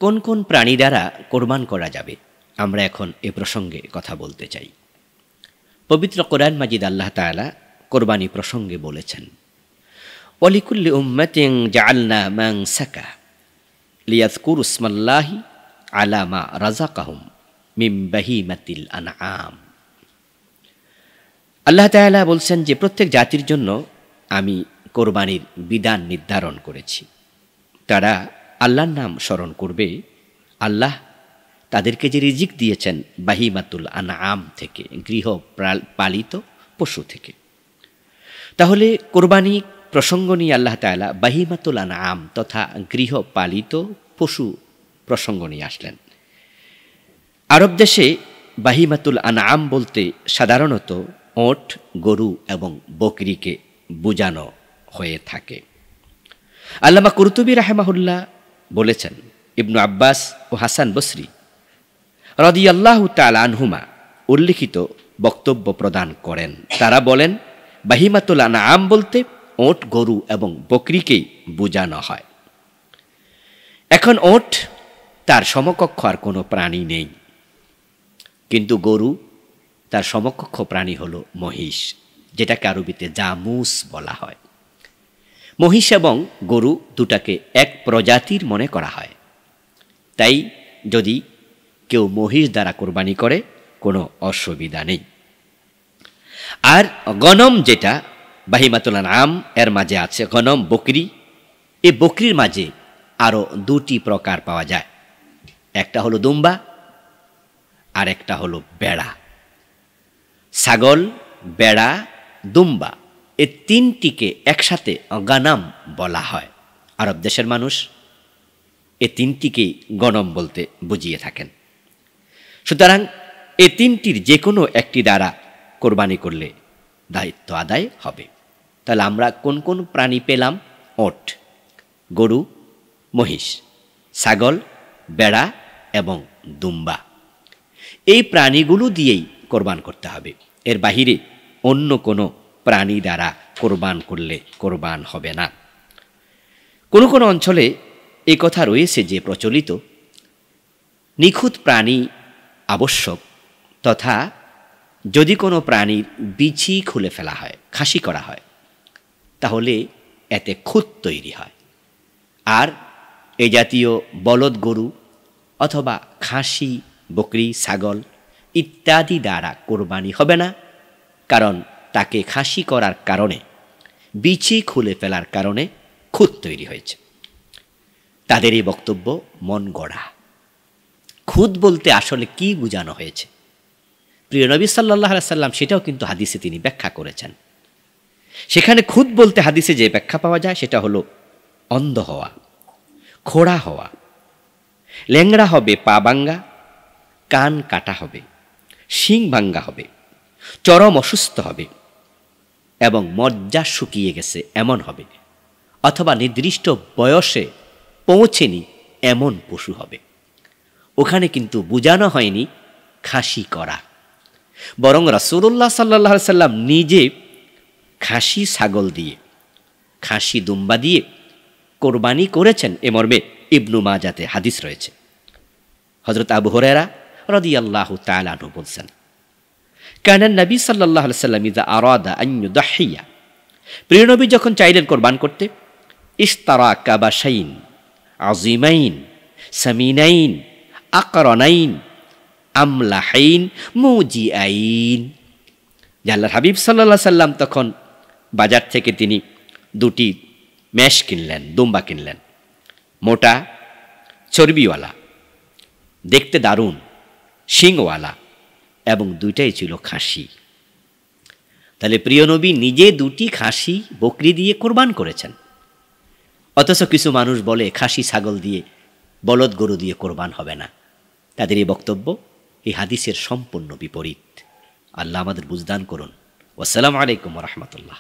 কোন কোন প্রাণী দ্বারা কোরবান করা যাবে, আমরা এখন এ প্রসঙ্গে কথা বলতে চাই। পবিত্র কোরআন মাজিদ আল্লাহ তাআলা কোরবানি প্রসঙ্গে বলেছেন, ওয়ালিকুল্লি উম্মাতিন জাআলনা মানসাকা লিয়াযকুরু ইসমাল্লাহি আলা মা রাযাকাহুম মিন বাহিমাতিল আনআম। আল্লাহ তাআলা বলছেন যে প্রত্যেক জাতির জন্য আমি কোরবানির বিধান নির্ধারণ করেছি। তারা আল্লাহর নাম স্মরণ করবে, আল্লাহ তাদেরকে যে রিজিক দিয়েছেন বাহিমাতুল আনআম থেকে, গৃহপালিত পশু থেকে। তাহলে কোরবানি প্রসঙ্গ নিয়ে আল্লাহ তাআলা বাহিমাতুল আনআম তথা গৃহপালিত পশু প্রসঙ্গ নিয়ে আসলেন। আরব দেশে বাহিমাতুল আনআম বলতে সাধারণত ওট, গরু এবং বকরিকে বোঝানো হয়ে থাকে। আল্লামা কুরতুবী রাহিমাহুল্লাহ বলেছেন, ইবনু আব্বাস ও হাসান বসরি রাদিয়াল্লাহু তাআলা আনহুমা উল্লিখিত বক্তব্য প্রদান করেন। তারা বলেন, বাহিমাতুল আনআম বলতে ওট, গরু এবং বকরিকেই বোঝানো হয়। এখন ওট, তার সমকক্ষ আর কোনো প্রাণী নেই, কিন্তু গরু, তার সমকক্ষ প্রাণী হলো মহিষ, যেটাকে আরবিতে জামুস বলা হয়। মহিষ এবং গরু দুটাকে এক প্রজাতির মনে করা হয়। তাই যদি কেউ মহিষ দ্বারা কোরবানি করে কোনো অসুবিধা নেই। আর গনম, যেটা বাহিমাতুল আনআম এর মাঝে আছে, গনম, বকরি, এই বকরির মাঝে আরও দুটি প্রকার পাওয়া যায়। একটা হলো দুম্বা আর একটা হলো বেড়া। ছাগল, বেড়া, দুম্বা, এই তিনটিকে একসাথে গানাম বলা হয়। আরব দেশের মানুষ এই তিনটিকেই গনম বলতে বুঝিয়ে থাকেন। সুতরাং এই তিনটির যে কোনো একটি দ্বারা কোরবানি করলে দায়িত্ব আদায় হবে। তাহলে আমরা কোন কোন প্রাণী পেলাম? ওট, গরু, মহিষ, ছাগল, বেড়া এবং দুম্বা। এই প্রাণীগুলো দিয়েই কোরবান করতে হবে। এর বাহিরে অন্য কোনো প্রাণী দ্বারা কোরবান করলে কোরবান হবে না। কোনো কোনো অঞ্চলে এই কথা রয়েছে যে প্রচলিত, নিখুঁত প্রাণী আবশ্যক, তথা যদি কোনো প্রাণীর বিচি খুলে ফেলা হয়, খাসি করা হয়, তাহলে এতে খুঁত তৈরি হয়। আর এ জাতীয় বলদ গরু অথবা খাসি, বকরি, ছাগল ইত্যাদি দ্বারা কোরবানি হবে না, কারণ তাকে খাসি করার কারণে, বিচি খুলে ফেলার কারণে খুঁত তৈরি হয়েছে। তাদের এই বক্তব্য মন গড়া। খুঁত বলতে আসলে কি বোঝানো হয়েছে, প্রিয় নবী সাল্লাল্লাহু আলাইহি সাল্লাম সেটাও কিন্তু হাদিসে তিনি ব্যাখ্যা করেছেন। সেখানে খুঁত বলতে হাদিসে যে ব্যাখ্যা পাওয়া যায় সেটা হলো অন্ধ হওয়া, খোড়া হওয়া, ল্যাংড়া হবে, পা ভাঙ্গা, কান কাটা হবে, শিং ভাঙ্গা হবে, চরম অসুস্থ হবে এবং মজ্জা শুকিয়ে গেছে এমন হবে, অথবা নির্দিষ্ট বয়সে পৌঁছেনি এমন পশু হবে। ওখানে কিন্তু বোঝানো হয়নি খাসি করা, বরং রাসূলুল্লাহ সাল্লাল্লাহু আলাইহি সাল্লাম নিজে খাসি ছাগল দিয়ে, খাসি দুম্বা দিয়ে কোরবানি করেছেন। এ মর্মে ইবনু মাজাতে হাদিস রয়েছে। হযরত আবু হুরায়রা রাদিয়াল্লাহু তাআলা আনহু বলছেন, কানা নবী সাল্লাল্লাহু আলাইহি সাল্লাম ইযা আরাদা আন ইউদাহিয়া, প্রিয় নবী যখন চাইলেন কোরবান করতে, ইশতারা কাবাশাইন আযীমাইন সামিনাইন আকরানাইন আমলাহাইন মুজিআইন। আল্লাহর হাবিব সাল্লাল্লাহু আলাইহি সাল্লাম তখন বাজার থেকে তিনি দুটি মেষ কিনলেন, দুম্বা কিনলেন, মোটা, চর্বিওয়ালা, দেখতে দারুণ, শিংওয়ালা, এবং দুইটাই ছিল খাসি। তাহলে প্রিয় নবী নিজে দুটি খাসি, বকরি দিয়ে কোরবান করেছেন। অথচ কিছু মানুষ বলে খাসি, ছাগল দিয়ে, বলদ গরু দিয়ে কোরবান হবে না। তাদের এই বক্তব্য এই হাদিসের সম্পূর্ণ বিপরীত। আল্লাহ আমাদের বুঝদান করুন। আসসালামু আলাইকুম ওয়া রাহমাতুল্লাহ।